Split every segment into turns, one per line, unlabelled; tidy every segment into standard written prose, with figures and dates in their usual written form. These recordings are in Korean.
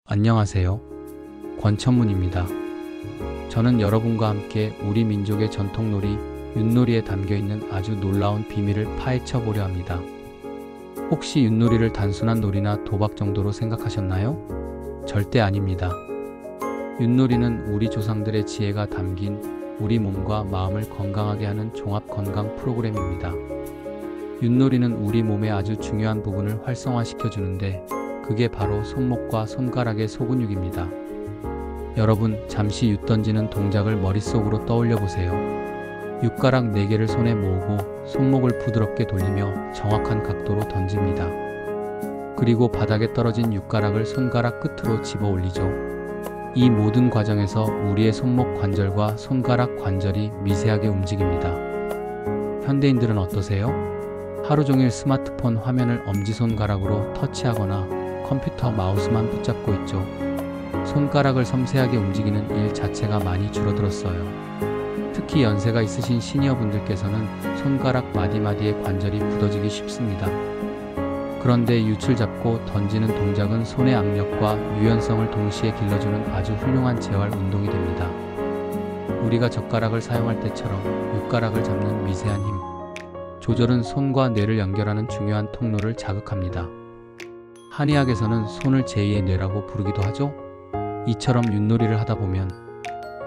안녕하세요. 권천문입니다. 저는 여러분과 함께 우리 민족의 전통놀이 윷놀이에 담겨있는 아주 놀라운 비밀을 파헤쳐 보려 합니다. 혹시 윷놀이를 단순한 놀이나 도박 정도로 생각하셨나요? 절대 아닙니다. 윷놀이는 우리 조상들의 지혜가 담긴 우리 몸과 마음을 건강하게 하는 종합 건강 프로그램입니다. 윷놀이는 우리 몸의 아주 중요한 부분을 활성화시켜 주는데 그게 바로 손목과 손가락의 소근육입니다. 여러분, 잠시 윷 던지는 동작을 머릿속으로 떠올려 보세요. 윷가락 4개를 손에 모으고 손목을 부드럽게 돌리며 정확한 각도로 던집니다. 그리고 바닥에 떨어진 윷가락을 손가락 끝으로 집어 올리죠. 이 모든 과정에서 우리의 손목 관절과 손가락 관절이 미세하게 움직입니다. 현대인들은 어떠세요? 하루 종일 스마트폰 화면을 엄지손가락으로 터치하거나 컴퓨터 마우스만 붙잡고 있죠. 손가락을 섬세하게 움직이는 일 자체가 많이 줄어들었어요. 특히 연세가 있으신 시니어분들께서는 손가락 마디마디의 관절이 굳어지기 쉽습니다. 그런데 윷을 잡고 던지는 동작은 손의 악력과 유연성을 동시에 길러주는 아주 훌륭한 재활 운동이 됩니다. 우리가 젓가락을 사용할 때처럼 윷가락을 잡는 미세한 힘 조절은 손과 뇌를 연결하는 중요한 통로를 자극합니다. 한의학에서는 손을 제2의 뇌라고 부르기도 하죠. 이처럼 윷놀이를 하다 보면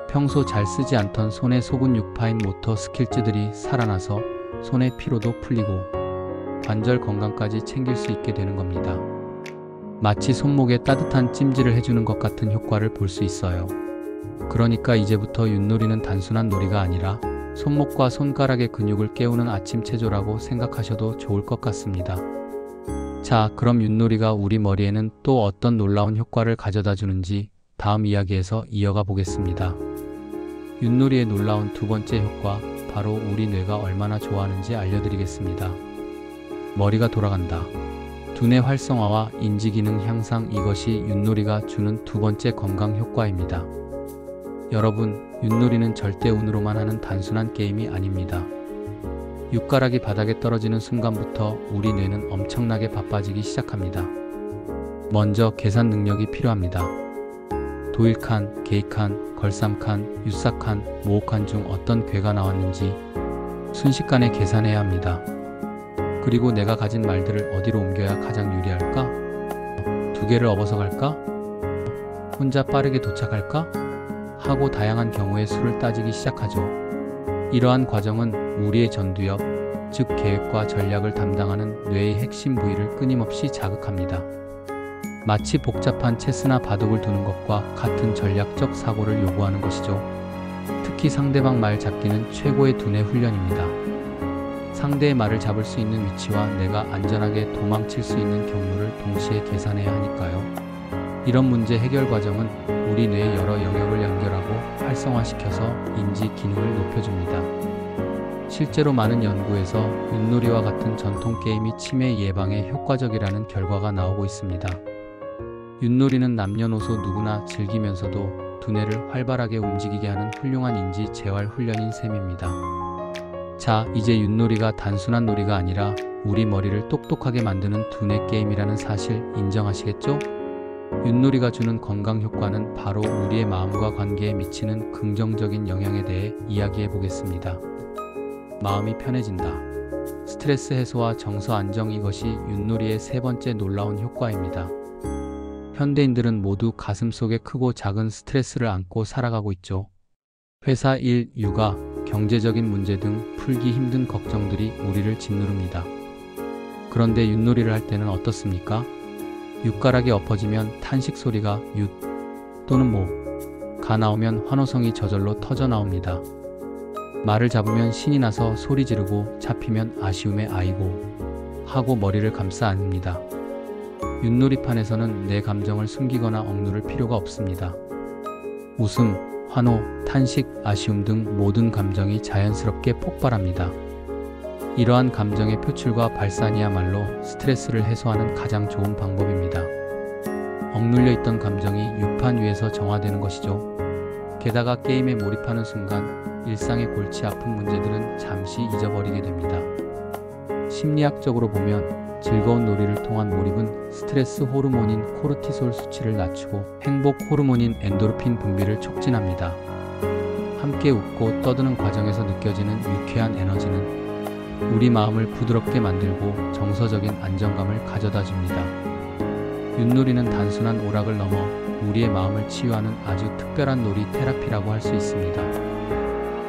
평소 잘 쓰지 않던 손의 소근육파인 모터 스킬즈들이 살아나서 손의 피로도 풀리고 관절 건강까지 챙길 수 있게 되는 겁니다. 마치 손목에 따뜻한 찜질을 해주는 것 같은 효과를 볼 수 있어요. 그러니까 이제부터 윷놀이는 단순한 놀이가 아니라 손목과 손가락의 근육을 깨우는 아침 체조라고 생각하셔도 좋을 것 같습니다. 자, 그럼 윷놀이가 우리 머리에는 또 어떤 놀라운 효과를 가져다 주는지 다음 이야기에서 이어가 보겠습니다. 윷놀이의 놀라운 두 번째 효과, 바로 우리 뇌가 얼마나 좋아하는지 알려드리겠습니다. 머리가 돌아간다. 두뇌 활성화와 인지기능 향상, 이것이 윷놀이가 주는 두 번째 건강 효과입니다. 여러분, 윷놀이는 절대 운으로만 하는 단순한 게임이 아닙니다. 윷가락이 바닥에 떨어지는 순간부터 우리 뇌는 엄청나게 바빠지기 시작합니다. 먼저 계산 능력이 필요합니다. 도일칸, 계이칸, 걸삼칸, 유사칸, 모호칸 중 어떤 괴가 나왔는지 순식간에 계산해야 합니다. 그리고 내가 가진 말들을 어디로 옮겨야 가장 유리할까? 2개를 업어서 갈까? 혼자 빠르게 도착할까? 하고 다양한 경우의 수를 따지기 시작하죠. 이러한 과정은 우리의 전두엽, 즉 계획과 전략을 담당하는 뇌의 핵심 부위를 끊임없이 자극합니다. 마치 복잡한 체스나 바둑을 두는 것과 같은 전략적 사고를 요구하는 것이죠. 특히 상대방 말 잡기는 최고의 두뇌 훈련입니다. 상대의 말을 잡을 수 있는 위치와 내가 안전하게 도망칠 수 있는 경로를 동시에 계산해야 하니까요. 이런 문제 해결 과정은 우리 뇌의 여러 영역을 연결하고 활성화시켜서 인지 기능을 높여줍니다. 실제로 많은 연구에서 윷놀이와 같은 전통 게임이 치매 예방에 효과적이라는 결과가 나오고 있습니다. 윷놀이는 남녀노소 누구나 즐기면서도 두뇌를 활발하게 움직이게 하는 훌륭한 인지 재활 훈련인 셈입니다. 자, 이제 윷놀이가 단순한 놀이가 아니라 우리 머리를 똑똑하게 만드는 두뇌 게임이라는 사실 인정하시겠죠? 윷놀이가 주는 건강 효과는 바로 우리의 마음과 관계에 미치는 긍정적인 영향에 대해 이야기해 보겠습니다. 마음이 편해진다. 스트레스 해소와 정서 안정, 이것이 윷놀이의 세 번째 놀라운 효과입니다. 현대인들은 모두 가슴속에 크고 작은 스트레스를 안고 살아가고 있죠. 회사 일, 육아, 경제적인 문제 등 풀기 힘든 걱정들이 우리를 짓누릅니다. 그런데 윷놀이를 할 때는 어떻습니까? 윷가락이 엎어지면 탄식 소리가 윷 또는 가 나오면 환호성이 저절로 터져 나옵니다. 말을 잡으면 신이 나서 소리 지르고 잡히면 아쉬움에 아이고 하고 머리를 감싸 안습니다. 윷놀이판에서는 내 감정을 숨기거나 억누를 필요가 없습니다. 웃음, 환호, 탄식, 아쉬움 등 모든 감정이 자연스럽게 폭발합니다. 이러한 감정의 표출과 발산이야말로 스트레스를 해소하는 가장 좋은 방법입니다. 억눌려 있던 감정이 윷판 위에서 정화되는 것이죠. 게다가 게임에 몰입하는 순간 일상의 골치 아픈 문제들은 잠시 잊어버리게 됩니다. 심리학적으로 보면 즐거운 놀이를 통한 몰입은 스트레스 호르몬인 코르티솔 수치를 낮추고 행복 호르몬인 엔도르핀 분비를 촉진합니다. 함께 웃고 떠드는 과정에서 느껴지는 유쾌한 에너지는 우리 마음을 부드럽게 만들고 정서적인 안정감을 가져다 줍니다. 윷놀이는 단순한 오락을 넘어 우리의 마음을 치유하는 아주 특별한 놀이 테라피라고 할 수 있습니다.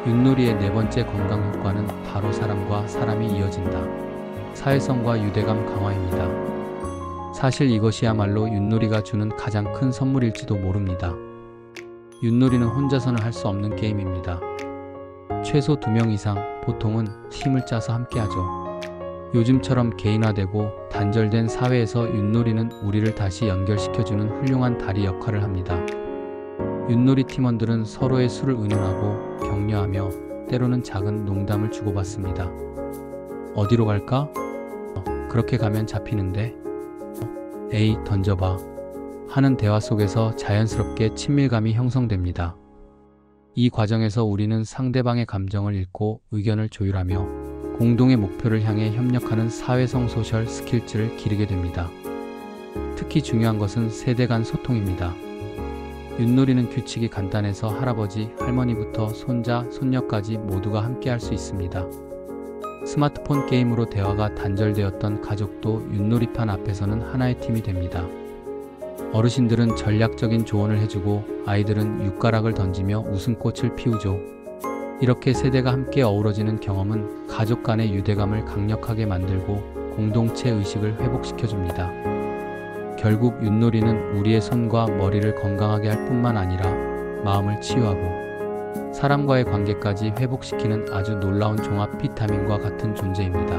윷놀이의 네 번째 건강 효과는 바로 사람과 사람이 이어진다. 사회성과 유대감 강화입니다. 사실 이것이야말로 윷놀이가 주는 가장 큰 선물일지도 모릅니다. 윷놀이는 혼자서는 할 수 없는 게임입니다. 최소 2명 이상, 보통은 팀을 짜서 함께하죠. 요즘처럼 개인화되고 단절된 사회에서 윷놀이는 우리를 다시 연결시켜주는 훌륭한 다리 역할을 합니다. 윷놀이 팀원들은 서로의 수를 의논하고 격려하며 때로는 작은 농담을 주고받습니다. 어디로 갈까? 그렇게 가면 잡히는데? 에이, 던져봐. 하는 대화 속에서 자연스럽게 친밀감이 형성됩니다. 이 과정에서 우리는 상대방의 감정을 읽고 의견을 조율하며 공동의 목표를 향해 협력하는 사회성 소셜 스킬즈를 기르게 됩니다. 특히 중요한 것은 세대 간 소통입니다. 윷놀이는 규칙이 간단해서 할아버지, 할머니부터 손자, 손녀까지 모두가 함께 할 수 있습니다. 스마트폰 게임으로 대화가 단절되었던 가족도 윷놀이판 앞에서는 하나의 팀이 됩니다. 어르신들은 전략적인 조언을 해주고 아이들은 윷가락을 던지며 웃음꽃을 피우죠. 이렇게 세대가 함께 어우러지는 경험은 가족 간의 유대감을 강력하게 만들고 공동체 의식을 회복시켜줍니다. 결국 윷놀이는 우리의 손과 머리를 건강하게 할 뿐만 아니라 마음을 치유하고 사람과의 관계까지 회복시키는 아주 놀라운 종합 비타민과 같은 존재입니다.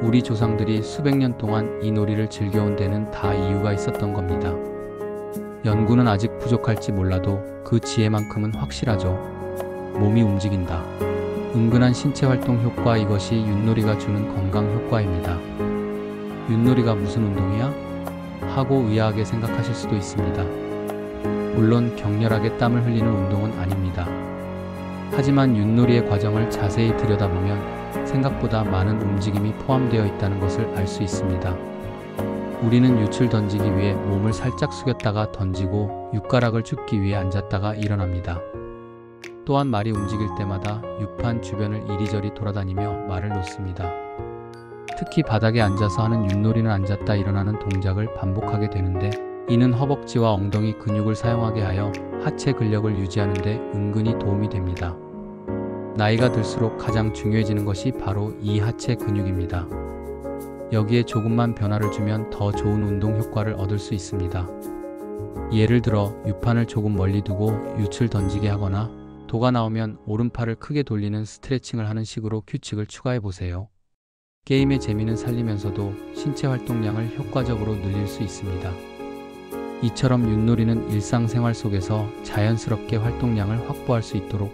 우리 조상들이 수백 년 동안 이 놀이를 즐겨온 데는 다 이유가 있었던 겁니다. 연구는 아직 부족할지 몰라도 그 지혜만큼은 확실하죠. 몸이 움직인다. 은근한 신체 활동 효과, 이것이 윷놀이가 주는 건강 효과입니다. 윷놀이가 무슨 운동이야? 하고 의아하게 생각하실 수도 있습니다. 물론 격렬하게 땀을 흘리는 운동은 아닙니다. 하지만 윷놀이의 과정을 자세히 들여다보면 생각보다 많은 움직임이 포함되어 있다는 것을 알 수 있습니다. 우리는 윷을 던지기 위해 몸을 살짝 숙였다가 던지고 윷가락을 줍기 위해 앉았다가 일어납니다. 또한 말이 움직일 때마다 윷판 주변을 이리저리 돌아다니며 말을 놓습니다. 특히 바닥에 앉아서 하는 윷놀이는 앉았다 일어나는 동작을 반복하게 되는데, 이는 허벅지와 엉덩이 근육을 사용하게 하여 하체 근력을 유지하는 데 은근히 도움이 됩니다. 나이가 들수록 가장 중요해지는 것이 바로 이 하체 근육입니다. 여기에 조금만 변화를 주면 더 좋은 운동 효과를 얻을 수 있습니다. 예를 들어 윷판을 조금 멀리 두고 윷을 던지게 하거나 도가 나오면 오른팔을 크게 돌리는 스트레칭을 하는 식으로 규칙을 추가해 보세요. 게임의 재미는 살리면서도 신체 활동량을 효과적으로 늘릴 수 있습니다. 이처럼 윷놀이는 일상생활 속에서 자연스럽게 활동량을 확보할 수 있도록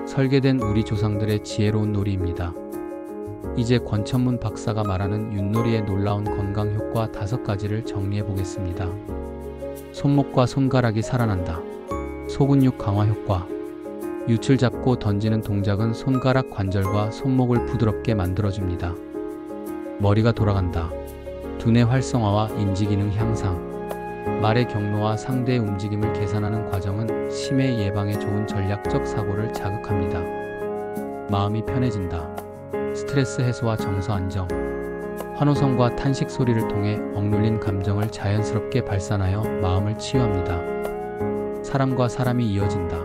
설계된 우리 조상들의 지혜로운 놀이입니다. 이제 권천문 박사가 말하는 윷놀이의 놀라운 건강 효과 5가지를 정리해 보겠습니다. 손목과 손가락이 살아난다. 소근육 강화 효과. 윷을 잡고 던지는 동작은 손가락 관절과 손목을 부드럽게 만들어줍니다. 머리가 돌아간다. 두뇌 활성화와 인지기능 향상. 말의 경로와 상대의 움직임을 계산하는 과정은 치매 예방에 좋은 전략적 사고를 자극합니다. 마음이 편해진다. 스트레스 해소와 정서 안정. 환호성과 탄식 소리를 통해 억눌린 감정을 자연스럽게 발산하여 마음을 치유합니다. 사람과 사람이 이어진다.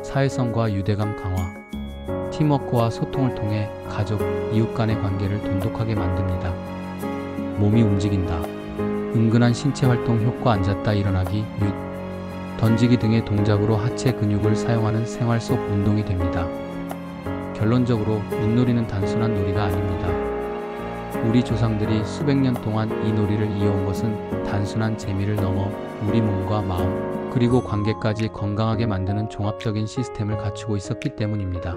사회성과 유대감 강화. 팀워크와 소통을 통해 가족, 이웃 간의 관계를 돈독하게 만듭니다. 몸이 움직인다. 은근한 신체 활동 효과. 앉았다 일어나기, 윷, 던지기 등의 동작으로 하체 근육을 사용하는 생활 속 운동이 됩니다. 결론적으로 윷놀이는 단순한 놀이가 아닙니다. 우리 조상들이 수백 년 동안 이 놀이를 이어온 것은 단순한 재미를 넘어 우리 몸과 마음, 그리고 관계까지 건강하게 만드는 종합적인 시스템을 갖추고 있었기 때문입니다.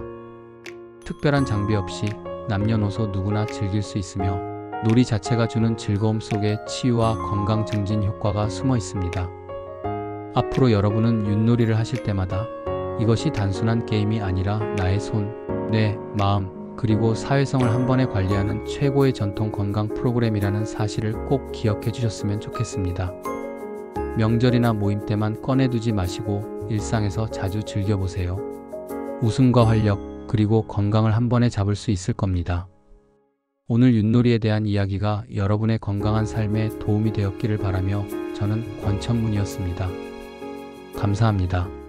특별한 장비 없이 남녀노소 누구나 즐길 수 있으며 놀이 자체가 주는 즐거움 속에 치유와 건강 증진 효과가 숨어 있습니다. 앞으로 여러분은 윷놀이를 하실 때마다 이것이 단순한 게임이 아니라 나의 손, 뇌, 마음, 그리고 사회성을 한 번에 관리하는 최고의 전통 건강 프로그램이라는 사실을 꼭 기억해 주셨으면 좋겠습니다. 명절이나 모임 때만 꺼내두지 마시고 일상에서 자주 즐겨보세요. 웃음과 활력, 그리고 건강을 한 번에 잡을 수 있을 겁니다. 오늘 윷놀이에 대한 이야기가 여러분의 건강한 삶에 도움이 되었기를 바라며 저는 권천문이었습니다. 감사합니다.